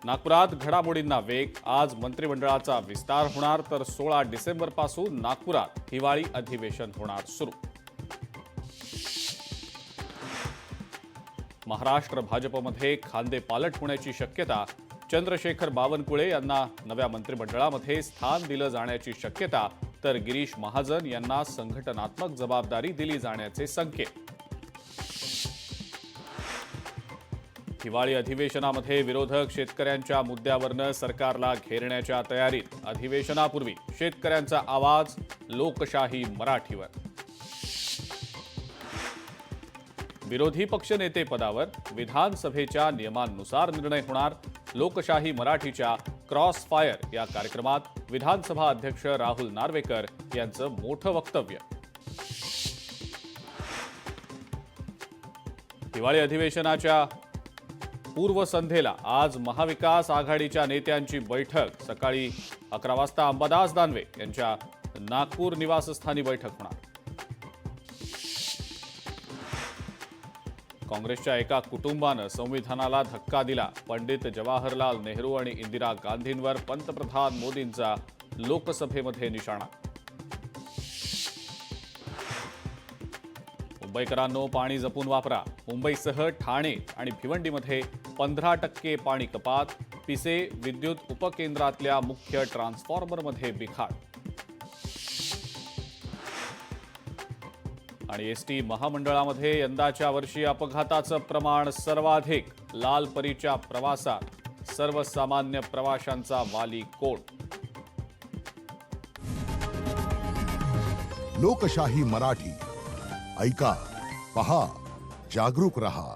नागपुरात घडामोडींना वेग। आज मंत्रिमंडळाचा विस्तार होणार तर 16 डिसेंबरपासून नागपुरात हिवाळी अधिवेशन होणार सुरू। महाराष्ट्र भाजपमध्ये खांदेपालट होण्याची शक्यता। चंद्रशेखर बावनकुळे यांना नव्या मंत्रिमंडळामध्ये स्थान दिलं जाण्याची शक्यता, तर गिरीश महाजन यांना संघटनात्मक जबाबदारी दिली जाण्याचे संकेत। हिवाळी अधिवेशनामध्ये विरोधक शेतकऱ्यांच्या मुद्द्यावरनं सरकारला घेरण्याच्या तयारीत। अधिवेशनापूर्वी शेतकऱ्यांचा आवाज, लोकशाही मराठीवर। विरोधी पक्षनेते पदावर विधानसभेच्या नियमांनुसार निर्णय होणार। लोकशाही मराठीच्या क्रॉस फायर या कार्यक्रमात विधानसभा अध्यक्ष राहुल नार्वेकर यांचं मोठं वक्तव्य। हिवाळी अधिवेशनाच्या पूर्वसंध्येला आज महाविकास आघाडीच्या नेत्यांची बैठक। सकाळी 11 वाजता अंबादास दानवे यांच्या नागपूर निवासस्थानी बैठक होणार। काँग्रेसच्या एका कुटुंबानं संविधानाला धक्का दिला। पंडित जवाहरलाल नेहरू आणि इंदिरा गांधींवर पंतप्रधान मोदींचा लोकसभेमध्ये निशाणा। मुंबईकरांनो, पाणी जपून वापरा। मुंबईसह ठाणे आणि भिवंडीमध्ये 15% पाणी कपात। पिसे विद्युत उपकेंद्रातल्या मुख्य ट्रान्सफॉर्मरमध्ये बिघाड। आणि एसटी महामंडळामध्ये यंदाच्या वर्षी अपघाताचं प्रमाण सर्वाधिक। लालपरीच्या प्रवासात सर्वसामान्य प्रवाशांचा वाली कोण। लोकशाही मराठी ऐका, पहा, जागरूक रहा।